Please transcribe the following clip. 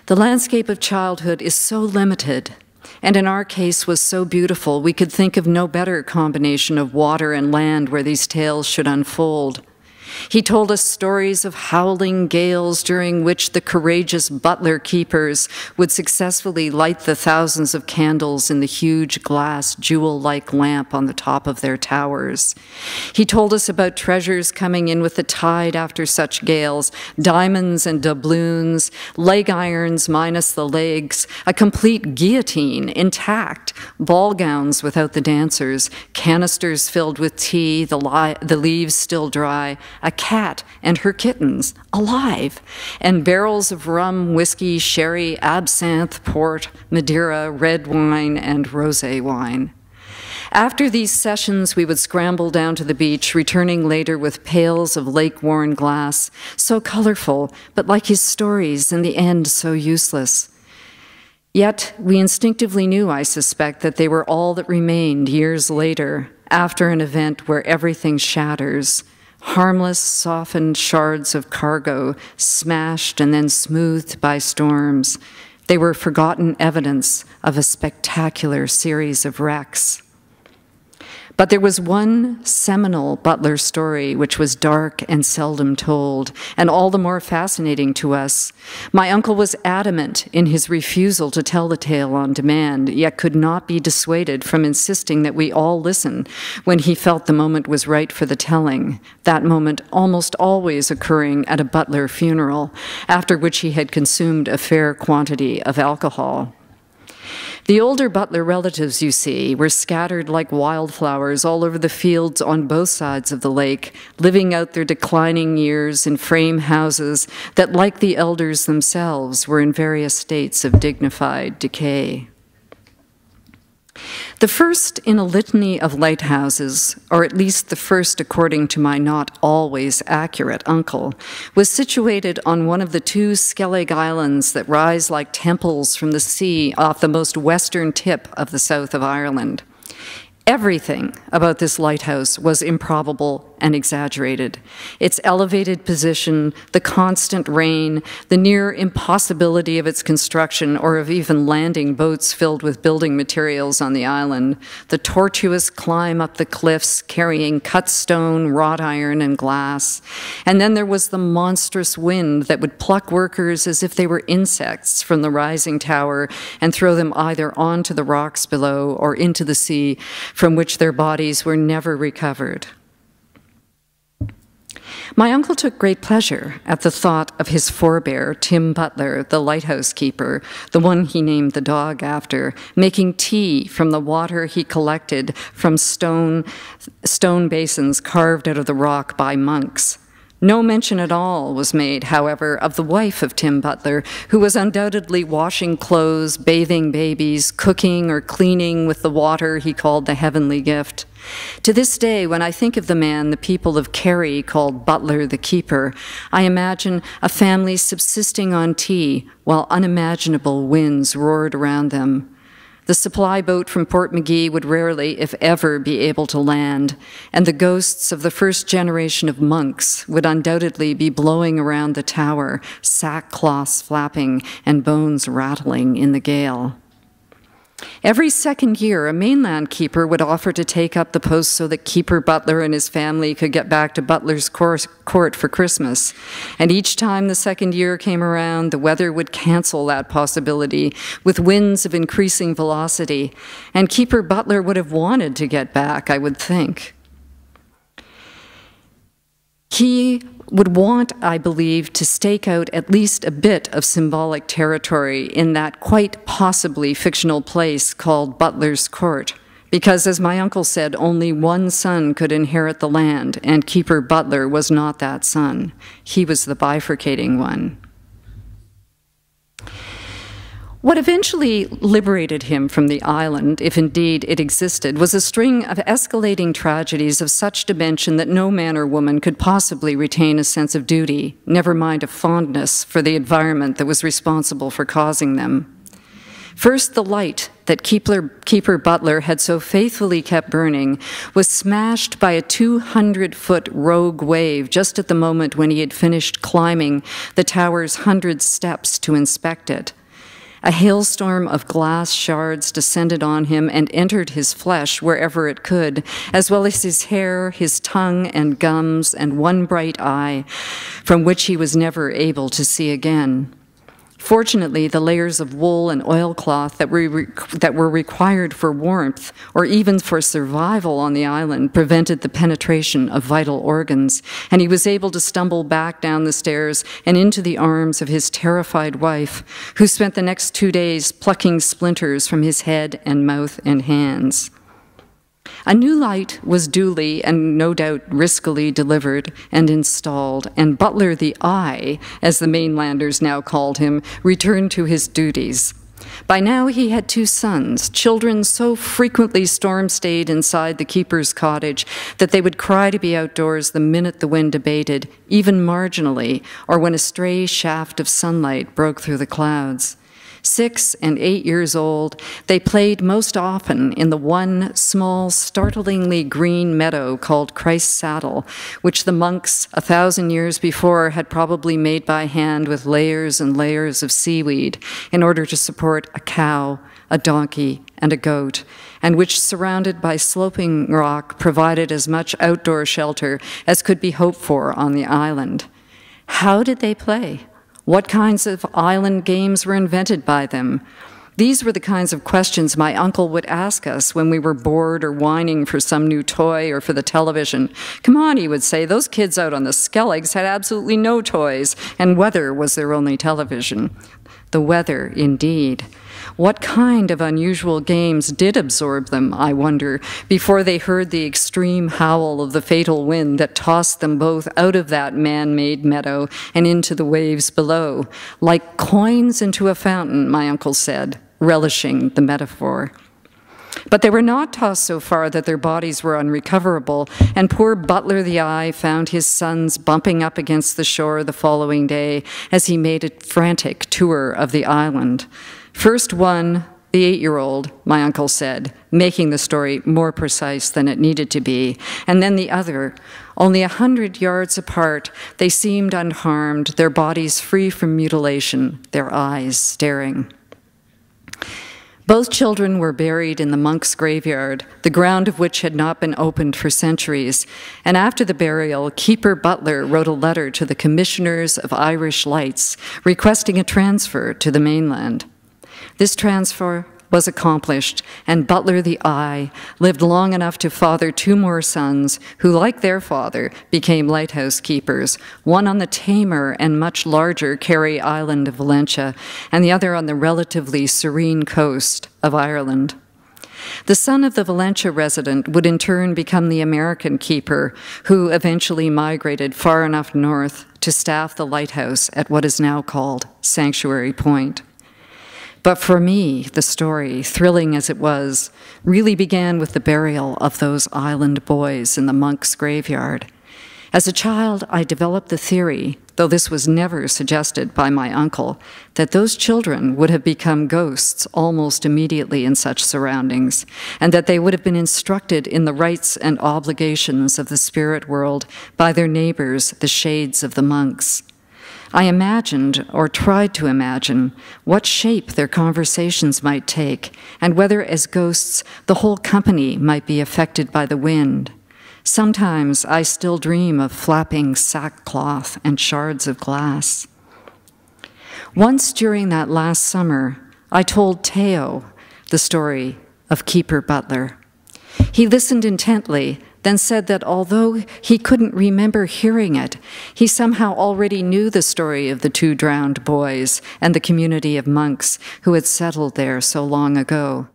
The landscape of childhood is so limited, and in our case was so beautiful, we could think of no better combination of water and land where these tales should unfold. He told us stories of howling gales during which the courageous Butler keepers would successfully light the thousands of candles in the huge glass jewel-like lamp on the top of their towers. He told us about treasures coming in with the tide after such gales, diamonds and doubloons, leg irons minus the legs, a complete guillotine intact, ball gowns without the dancers, canisters filled with tea, the leaves still dry, a cat and her kittens, alive, and barrels of rum, whiskey, sherry, absinthe, port, Madeira, red wine, and rosé wine. After these sessions, we would scramble down to the beach, returning later with pails of lake-worn glass, so colorful, but like his stories, in the end, so useless. Yet, we instinctively knew, I suspect, that they were all that remained years later, after an event where everything shatters. Harmless, softened shards of cargo, smashed and then smoothed by storms. They were forgotten evidence of a spectacular series of wrecks. But there was one seminal Butler story which was dark and seldom told, and all the more fascinating to us. My uncle was adamant in his refusal to tell the tale on demand, yet could not be dissuaded from insisting that we all listen when he felt the moment was right for the telling, that moment almost always occurring at a Butler funeral, after which he had consumed a fair quantity of alcohol. The older Butler relatives, you see, were scattered like wildflowers all over the fields on both sides of the lake, living out their declining years in frame houses that, like the elders themselves, were in various states of dignified decay. The first in a litany of lighthouses, or at least the first according to my not always accurate uncle, was situated on one of the two Skellig Islands that rise like temples from the sea off the most western tip of the south of Ireland. Everything about this lighthouse was improbable and exaggerated. Its elevated position, the constant rain, the near impossibility of its construction or of even landing boats filled with building materials on the island, the tortuous climb up the cliffs carrying cut stone, wrought iron, and glass. And then there was the monstrous wind that would pluck workers as if they were insects from the rising tower and throw them either onto the rocks below or into the sea, from which their bodies were never recovered. My uncle took great pleasure at the thought of his forebear, Tim Butler, the lighthouse keeper, the one he named the dog after, making tea from the water he collected from stone basins carved out of the rock by monks. No mention at all was made, however, of the wife of Tim Butler, who was undoubtedly washing clothes, bathing babies, cooking or cleaning with the water he called the heavenly gift. To this day, when I think of the man the people of Kerry called Butler the Keeper, I imagine a family subsisting on tea while unimaginable winds roared around them. The supply boat from Port McGee would rarely, if ever, be able to land, and the ghosts of the first generation of monks would undoubtedly be blowing around the tower, sackcloths flapping and bones rattling in the gale. Every second year, a mainland keeper would offer to take up the post so that Keeper Butler and his family could get back to Butlers Court for Christmas. And each time the second year came around, the weather would cancel that possibility with winds of increasing velocity. And Keeper Butler would have wanted to get back, I would think. He would want, I believe, to stake out at least a bit of symbolic territory in that quite possibly fictional place called Butlers Court, because, as my uncle said, only one son could inherit the land, and Keeper Butler was not that son. He was the bifurcating one. What eventually liberated him from the island, if indeed it existed, was a string of escalating tragedies of such dimension that no man or woman could possibly retain a sense of duty, never mind a fondness for the environment that was responsible for causing them. First, the light that Keeper Butler had so faithfully kept burning was smashed by a 200-foot rogue wave just at the moment when he had finished climbing the tower's 100 steps to inspect it. A hailstorm of glass shards descended on him and entered his flesh wherever it could, as well as his hair, his tongue and gums, and one bright eye, from which he was never able to see again. Fortunately, the layers of wool and oilcloth that were required for warmth or even for survival on the island prevented the penetration of vital organs, and he was able to stumble back down the stairs and into the arms of his terrified wife, who spent the next 2 days plucking splinters from his head and mouth and hands. A new light was duly and no doubt riskily delivered and installed, and Butler the Eye, as the mainlanders now called him, returned to his duties. By now he had 2 sons, children so frequently storm-stayed inside the keeper's cottage that they would cry to be outdoors the minute the wind abated, even marginally, or when a stray shaft of sunlight broke through the clouds. 6 and 8 years old, they played most often in the one small, startlingly green meadow called Christ's Saddle, which the monks 1,000 years before had probably made by hand with layers and layers of seaweed in order to support a cow, a donkey, and a goat, and which, surrounded by sloping rock, provided as much outdoor shelter as could be hoped for on the island. How did they play? What kinds of island games were invented by them? These were the kinds of questions my uncle would ask us when we were bored or whining for some new toy or for the television. Come on, he would say, those kids out on the Skelligs had absolutely no toys, and weather was their only television. The weather, indeed. What kind of unusual games did absorb them, I wonder, before they heard the extreme howl of the fatal wind that tossed them both out of that man-made meadow and into the waves below, like coins into a fountain, my uncle said, relishing the metaphor. But they were not tossed so far that their bodies were unrecoverable, and poor Butler the Eye found his sons bumping up against the shore the following day as he made a frantic tour of the island. First one, the 8-year-old, my uncle said, making the story more precise than it needed to be, and then the other. Only 100 yards apart, they seemed unharmed, their bodies free from mutilation, their eyes staring. Both children were buried in the monks' graveyard, the ground of which had not been opened for centuries, and after the burial, Keeper Butler wrote a letter to the Commissioners of Irish Lights requesting a transfer to the mainland. This transfer was accomplished, and Butler the Eye lived long enough to father 2 more sons who, like their father, became lighthouse keepers, one on the tamer and much larger Kerry Island of Valentia, and the other on the relatively serene coast of Ireland. The son of the Valentia resident would in turn become the American keeper, who eventually migrated far enough north to staff the lighthouse at what is now called Sanctuary Point. But for me, the story, thrilling as it was, really began with the burial of those island boys in the monks' graveyard. As a child, I developed the theory, though this was never suggested by my uncle, that those children would have become ghosts almost immediately in such surroundings, and that they would have been instructed in the rights and obligations of the spirit world by their neighbors, the shades of the monks. I imagined, or tried to imagine, what shape their conversations might take, and whether, as ghosts, the whole company might be affected by the wind. Sometimes I still dream of flapping sackcloth and shards of glass. Once during that last summer, I told Teo the story of Keeper Butler. He listened intently, then said that although he couldn't remember hearing it, he somehow already knew the story of the 2 drowned boys and the community of monks who had settled there so long ago.